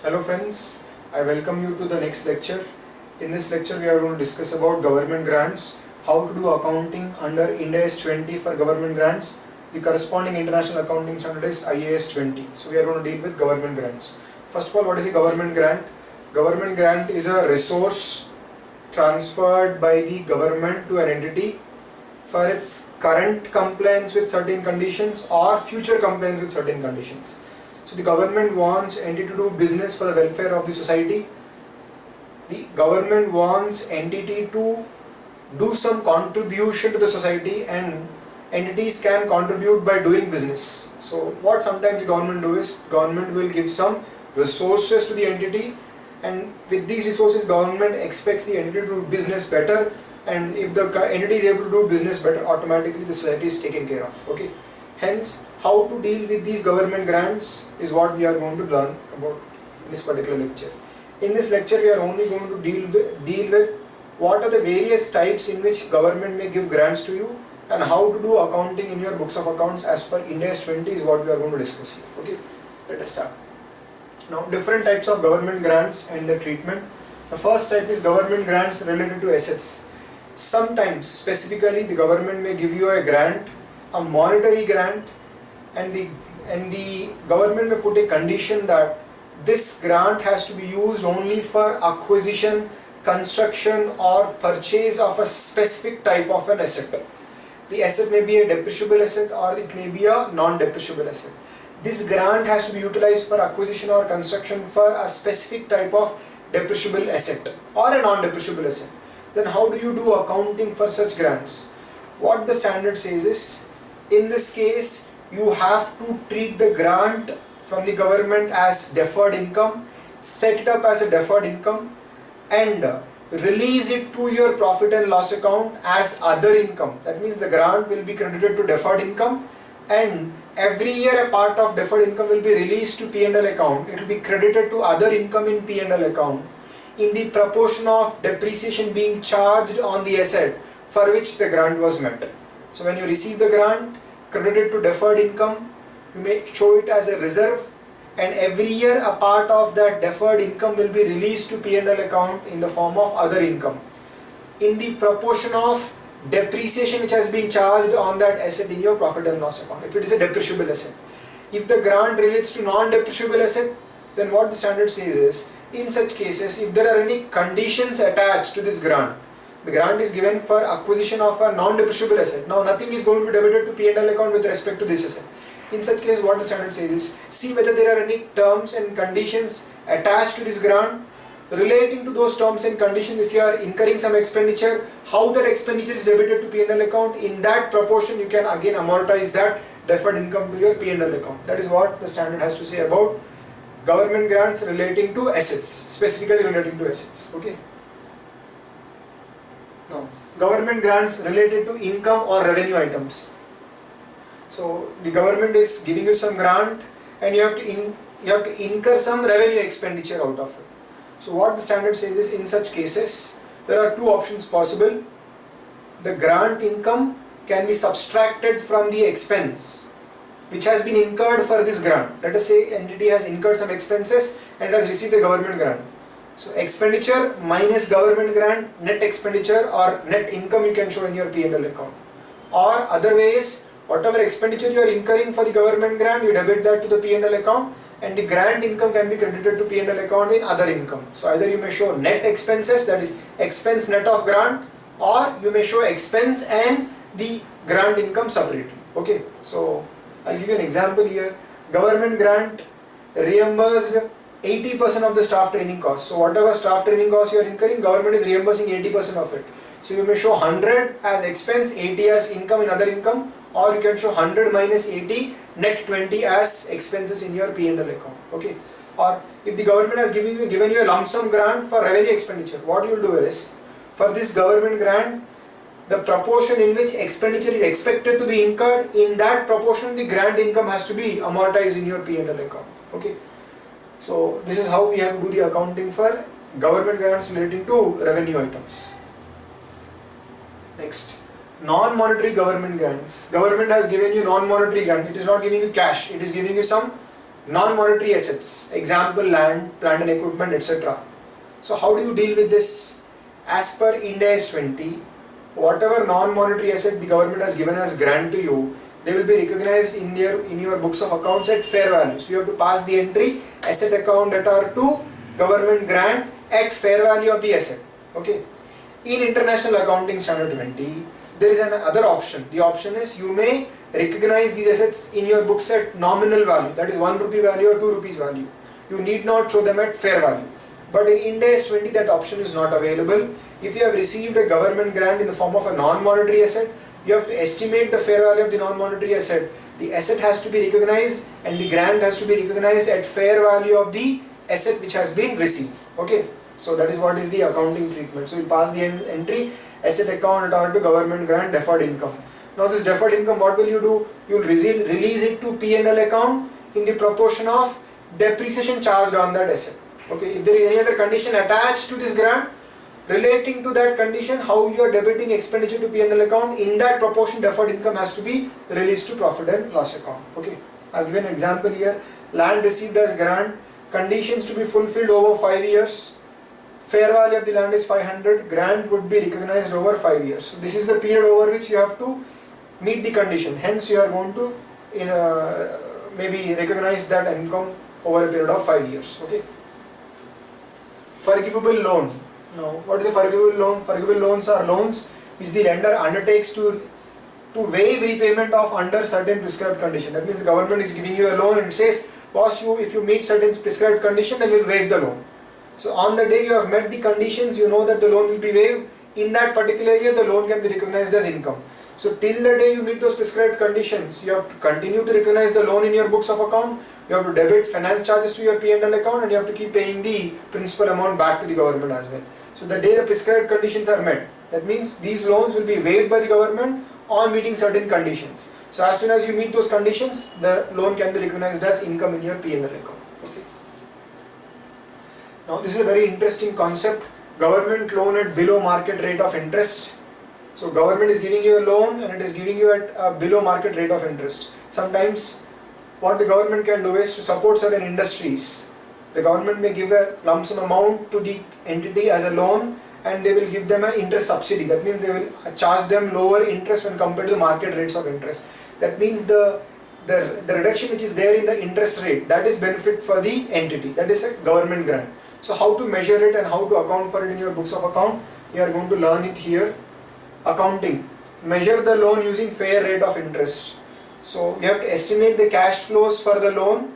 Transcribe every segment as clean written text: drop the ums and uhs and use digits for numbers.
Hello friends, I welcome you to the next lecture. In this lecture we are going to discuss about government grants, how to do accounting under Ind AS 20 for government grants. The corresponding international accounting standard is IAS 20. So we are going to deal with government grants. First of all, what is a government grant? Government grant is a resource transferred by the government to an entity for its current compliance with certain conditions or future compliance with certain conditions. So the government wants entity to do business for the welfare of the society. The government wants entity to do some contribution to the society, and entities can contribute by doing business. So what sometimes the government do is, government will give some resources to the entity, and with these resources government expects the entity to do business better, and if the entity is able to do business better, automatically the society is taken care of. Okay. Hence, how to deal with these government grants is what we are going to learn about in this particular lecture. In this lecture, we are only going to deal with what are the various types in which government may give grants to you, and how to do accounting in your books of accounts as per Ind AS 20 is what we are going to discuss here. Okay, let us start. Now, different types of government grants and the treatment. The first type is government grants related to assets. Sometimes, specifically, the government may give you a grant, a monetary grant, and the government may put a condition that this grant has to be used only for acquisition, construction or purchase of a specific type of an asset. The asset may be a depreciable asset or it may be a non-depreciable asset. This grant has to be utilized for acquisition or construction for a specific type of depreciable asset or a non-depreciable asset. Then how do you do accounting for such grants? What the standard says is, in this case, you have to treat the grant from the government as deferred income, set it up as a deferred income, and release it to your profit and loss account as other income. That means the grant will be credited to deferred income, and every year a part of deferred income will be released to P&L account. It will be credited to other income in P&L account in the proportion of depreciation being charged on the asset for which the grant was met. So when you receive the grant credited to deferred income, you may show it as a reserve, and every year a part of that deferred income will be released to P&L account in the form of other income in the proportion of depreciation which has been charged on that asset in your profit and loss account, if it is a depreciable asset. If the grant relates to non-depreciable asset, then what the standard says is, in such cases, if there are any conditions attached to this grant, the grant is given for acquisition of a non-depreciable asset. Now nothing is going to be debited to P&L account with respect to this asset. In such case, what the standard says is, see whether there are any terms and conditions attached to this grant. Relating to those terms and conditions, if you are incurring some expenditure, how that expenditure is debited to P&L account, in that proportion you can again amortize that deferred income to your P&L account. That is what the standard has to say about government grants relating to assets, specifically relating to assets. Okay. Now, government grants related to income or revenue items. So the government is giving you some grant, and you have to incur some revenue expenditure out of it. So what the standard says is, in such cases there are two options possible. The grant income can be subtracted from the expense which has been incurred for this grant. Let us say entity has incurred some expenses and has received a government grant. So expenditure minus government grant, net expenditure or net income you can show in your P&L account. Or other way is, whatever expenditure you are incurring for the government grant, you debit that to the P&L account, and the grant income can be credited to P&L account in other income. So either you may show net expenses, that is expense net of grant, or you may show expense and the grant income separately. Okay, so I'll give you an example here. Government grant reimbursed 80% of the staff training costs. So whatever staff training costs you are incurring, government is reimbursing 80% of it. So you may show 100 as expense, 80 as income in other income, or you can show 100 minus 80, net 20 as expenses in your P&L account. Okay. Or if the government has given you a lump sum grant for revenue expenditure, what you will do is, for this government grant, the proportion in which expenditure is expected to be incurred, in that proportion the grant income has to be amortized in your P&L account. Okay. So this is how we have to do the accounting for government grants relating to revenue items. Next, non-monetary government grants. Government has given you non-monetary grant. It is not giving you cash. It is giving you some Non-monetary assets, example land, plant and equipment, etc. So how do you deal with this? As per Ind AS 20, whatever non-monetary asset the government has given as grant to you, they will be recognized in your books of accounts at fair value. So you have to pass the entry asset account debtor to government grant at fair value of the asset. Okay. In International Accounting Standard 20, there is another option. The option is you may recognize these assets in your books at nominal value, that is 1 rupee value or 2 rupees value. You need not show them at fair value. But in Ind AS 20, that option is not available. If you have received a government grant in the form of a non-monetary asset, you have to estimate the fair value of the non-monetary asset. The asset has to be recognized and the grant has to be recognized at fair value of the asset which has been received. Okay. So that is what is the accounting treatment. So you pass the entry asset account to government grant deferred income. Now this deferred income, what will you do? You will release it to P&L account in the proportion of depreciation charged on that asset. Okay, if there is any other condition attached to this grant relating to that condition, how you are debiting expenditure to P&L account, in that proportion deferred income has to be released to profit and loss account. Okay, I will give an example here. Land received as grant, conditions to be fulfilled over 5 years. Fair value of the land is 500, grant would be recognized over 5 years. So this is the period over which you have to meet the condition. Hence you are going to maybe recognize that income over a period of 5 years. Okay. Forgivable loan. Now what is a forgivable loan? Forgivable loans are loans which the lender undertakes to waive repayment of under certain prescribed condition. That means the government is giving you a loan and says, boss, if you meet certain prescribed condition, then we will waive the loan. So on the day you have met the conditions, you know that the loan will be waived. In that particular year, the loan can be recognized as income. So till the day you meet those prescribed conditions, you have to continue to recognize the loan in your books of account. You have to debit finance charges to your P&L account, and you have to keep paying the principal amount back to the government as well. So the day the prescribed conditions are met, that means these loans will be waived by the government on meeting certain conditions. So as soon as you meet those conditions, the loan can be recognized as income in your P&L account. Okay. Now this is a very interesting concept. Government loan at below market rate of interest. So government is giving you a loan and it is giving you at a below market rate of interest. Sometimes what the government can do is to support certain industries. The government may give a lump sum amount to the entity as a loan and they will give them an interest subsidy. That means they will charge them lower interest when compared to the market rates of interest. That means the reduction which is there in the interest rate, that is benefit for the entity. That is a government grant. So how to measure it and how to account for it in your books of account, you are going to learn it here. Accounting. Measure the loan using fair rate of interest. So you have to estimate the cash flows for the loan.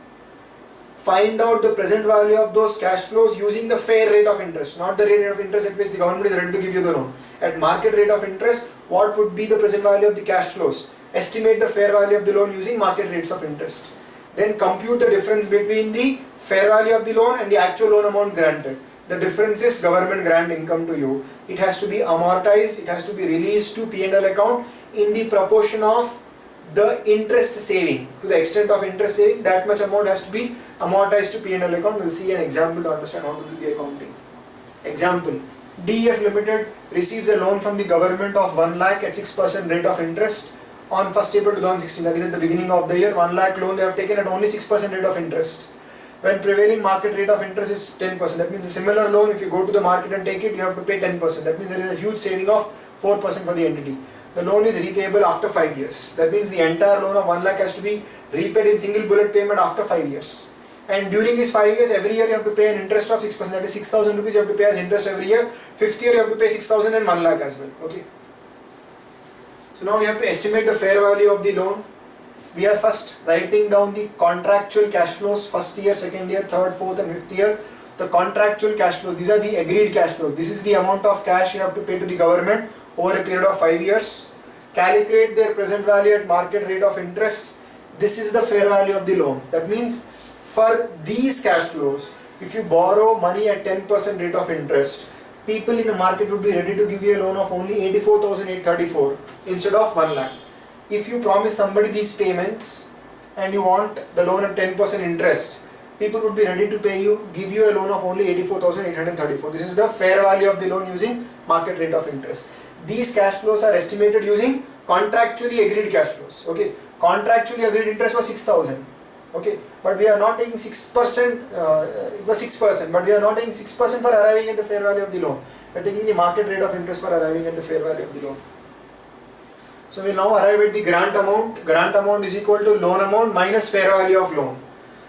Find out the present value of those cash flows using the fair rate of interest, not the rate of interest at which the government is ready to give you the loan. At market rate of interest, what would be the present value of the cash flows? Estimate the fair value of the loan using market rates of interest. Then compute the difference between the fair value of the loan and the actual loan amount granted. The difference is government grant income to you. It has to be amortized, it has to be released to P&L account in the proportion of the interest saving. To the extent of interest saving, that much amount has to be amortized to P&L account. We will see an example to understand how to do the accounting. Example, DEF Limited receives a loan from the government of 1 lakh at 6% rate of interest on 1st April 2016. That is at the beginning of the year. 1 lakh loan they have taken at only 6% rate of interest. When prevailing market rate of interest is 10%, that means a similar loan, if you go to the market and take it, you have to pay 10%. That means there is a huge saving of 4% for the entity. The loan is repayable after 5 years. That means the entire loan of 1 lakh has to be repaid in single bullet payment after 5 years. And during these 5 years, every year you have to pay an interest of 6%. That is 6,000 rupees you have to pay as interest every year. 5th year you have to pay 6,000 and 1 lakh as well. Okay. So now we have to estimate the fair value of the loan. We are first writing down the contractual cash flows, 1st year, 2nd year, 3rd, 4th and 5th year. The contractual cash flows, these are the agreed cash flows. This is the amount of cash you have to pay to the government over a period of 5 years. Calculate their present value at market rate of interest. This is the fair value of the loan. That means for these cash flows, if you borrow money at 10% rate of interest, people in the market would be ready to give you a loan of only 84,834 instead of 1 lakh. If you promise somebody these payments and you want the loan at 10% interest, people would be ready to give you a loan of only 84,834. This is the fair value of the loan using market rate of interest. These cash flows are estimated using contractually agreed cash flows. Okay, contractually agreed interest was 6,000. Okay, but we are not taking 6%, it was 6%, but we are not taking 6% for arriving at the fair value of the loan. We are taking the market rate of interest for arriving at the fair value of the loan. So we now arrive at the grant amount. Grant amount is equal to loan amount minus fair value of loan.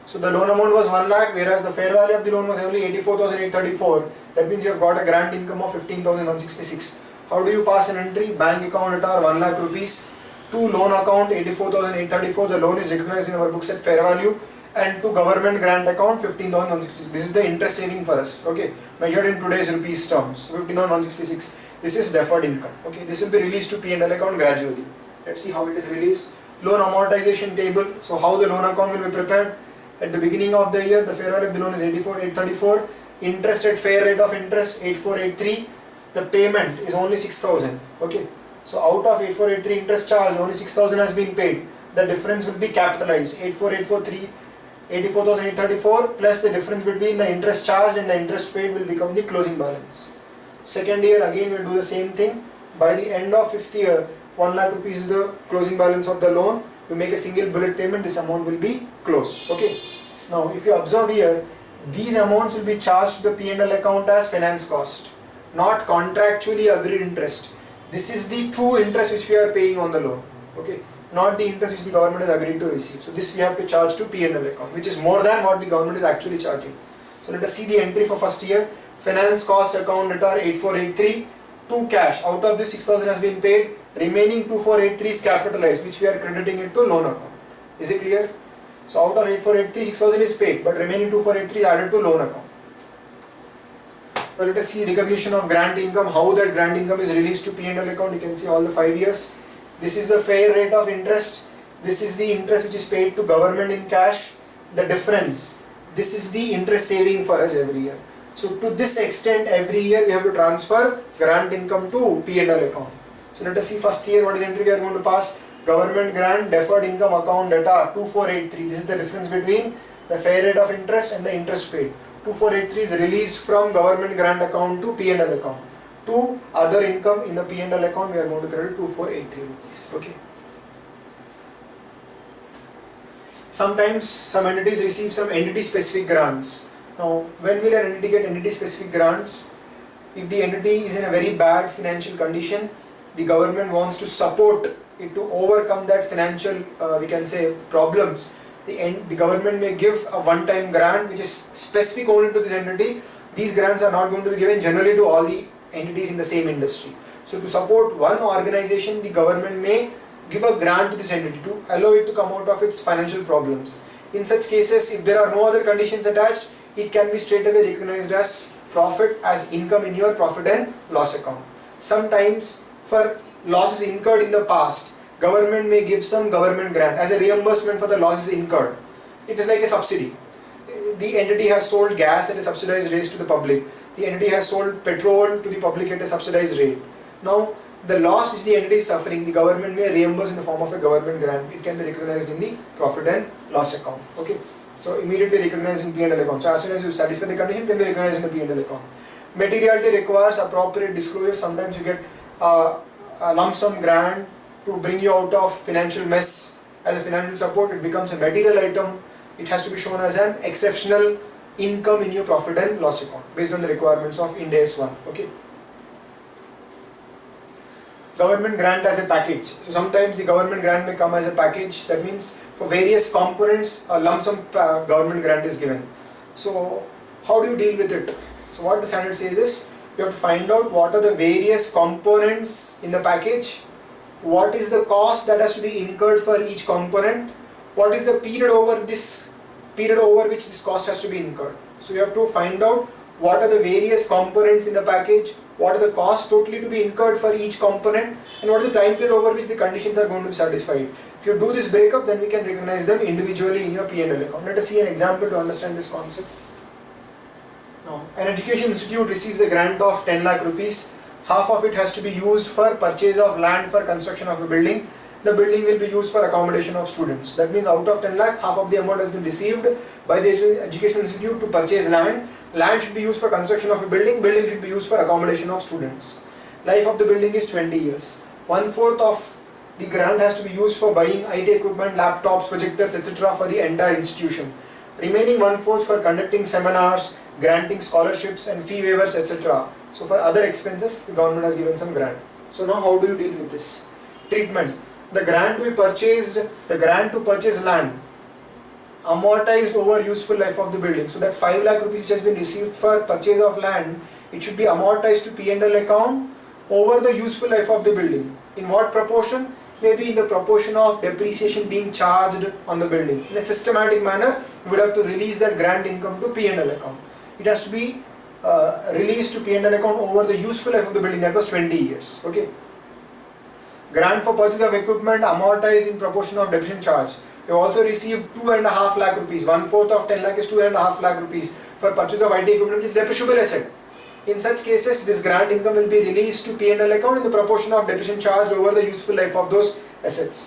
So the loan amount was 1 lakh, whereas the fair value of the loan was only 84,834. That means you have got a grant income of 15,166. How do you pass an entry? Bank account at our 1 lakh rupees. To loan account 84,834, the loan is recognized in our books at fair value, and to government grant account 15,166. This is the interest saving for us, okay, measured in today's rupees terms, 15,166. This is deferred income, okay. This will be released to P&L account gradually. Let's see how it is released. Loan amortization table. So how the loan account will be prepared? At the beginning of the year, the fair value of the loan is 84,834. Interest at fair rate of interest 8483. The payment is only 6,000, okay. So out of 8483 interest charge, only 6,000 has been paid. The difference will be capitalized. 84,843, 84,834 plus the difference between the interest charged and the interest paid will become the closing balance. Second year again we will do the same thing. By the end of 5th year, 1 lakh rupees is the closing balance of the loan. You make a single bullet payment, this amount will be closed. Okay. Now if you observe here, these amounts will be charged to the P&L account as finance cost, not contractually agreed interest. This is the true interest which we are paying on the loan, okay, not the interest which the government has agreed to receive. So this we have to charge to P&L account, which is more than what the government is actually charging. So let us see the entry for first year. Finance cost account debtor 8483 to cash. Out of this 6,000 has been paid. Remaining 2483 is capitalized, which we are crediting it to loan account. Is it clear? So out of 8483, 6,000 is paid, but remaining 2483 is added to loan account. Well, let us see recognition of grant income, how that grant income is released to P&L account. You can see all the 5 years. This is the fair rate of interest. This is the interest which is paid to government in cash. The difference, this is the interest saving for us every year. So to this extent, every year we have to transfer grant income to P&L account. So let us see first year what is entry we are going to pass. Government grant deferred income account data 2483. This is the difference between the fair rate of interest and the interest paid. 2483 is released from government grant account to P&L account. To other income in the P&L account, we are going to credit 2483 rupees. Okay. Sometimes some entities receive some entity specific grants. Now, when will an entity get entity specific grants? If the entity is in a very bad financial condition, the government wants to support it to overcome that financial, we can say, problems. The government may give a one-time grant which is specific only to this entity. These grants are not going to be given generally to all the entities in the same industry. So to support one organization, the government may give a grant to this entity to allow it to come out of its financial problems. In such cases, if there are no other conditions attached, it can be straight away recognized as profit, as income in your profit and loss account. Sometimes for losses incurred in the past, government may give some government grant as a reimbursement for the losses incurred. It is like a subsidy. The entity has sold gas at a subsidized rate to the public. The entity has sold petrol to the public at a subsidized rate. Now, the loss which the entity is suffering, the government may reimburse in the form of a government grant. It can be recognized in the profit and loss account. Okay. So immediately recognized in P&L account. So as soon as you satisfy the condition, it can be recognized in the P&L account. Materiality requires appropriate disclosure. Sometimes you get a lump sum grant to bring you out of financial mess as a financial support. It becomes a material item. It has to be shown as an exceptional income in your profit and loss account based on the requirements of Ind AS 1. Okay. Government grant as a package. So sometimes the government grant may come as a package. That means for various components, a lump sum government grant is given. So how do you deal with it? So what the standard says is, you have to find out what are the various components in the package, what is the cost that has to be incurred for each component, what is the period over which this cost has to be incurred. So you have to find out what are the various components in the package, what are the costs totally to be incurred for each component, and what is the time period over which the conditions are going to be satisfied. If you do this breakup, then we can recognize them individually in your P&L account. Let us see an example to understand this concept. Now, an education institute receives a grant of 10 lakh rupees. Half of it has to be used for purchase of land for construction of a building. The building will be used for accommodation of students. That means out of 10 lakh, half of the amount has been received by the education institute to purchase land. Land should be used for construction of a building. Building should be used for accommodation of students. Life of the building is 20 years. 1/4 of the grant has to be used for buying IT equipment, laptops, projectors, etc. for the entire institution. Remaining 1/4 for conducting seminars, granting scholarships and fee waivers, etc. So for other expenses, the government has given some grant. So now how do you deal with this? Treatment. The grant to purchase land amortized over useful life of the building. So that 5 lakh rupees which has been received for purchase of land, it should be amortized to P&L account over the useful life of the building. In what proportion? Maybe in the proportion of depreciation being charged on the building. In a systematic manner, you would have to release that grant income to P&L account. It has to be released to P&L account over the useful life of the building, that was 20 years. Okay. Grant for purchase of equipment amortized in proportion of depreciation charge. You also received 2.5 lakh rupees. 1/4 of 10 lakh is 2.5 lakh rupees for purchase of IT equipment, which is depreciable asset. In such cases, this grant income will be released to P&L account in the proportion of depreciation charged over the useful life of those assets.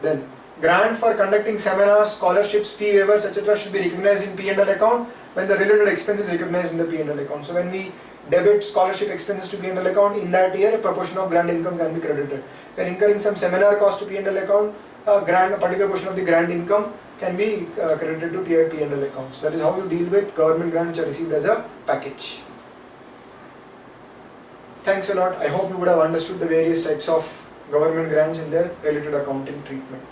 Then, grant for conducting seminars, scholarships, fee waivers, etc. should be recognized in P&L account when the related expense is recognized in the P&L account. So when we debit scholarship expenses to P&L account, in that year a proportion of grant income can be credited. When incurring some seminar cost to P&L account, a particular portion of the grant income can be credited to P&L account. So that is how you deal with government grants which are received as a package. Thanks a lot. I hope you would have understood the various types of government grants and their related accounting treatment.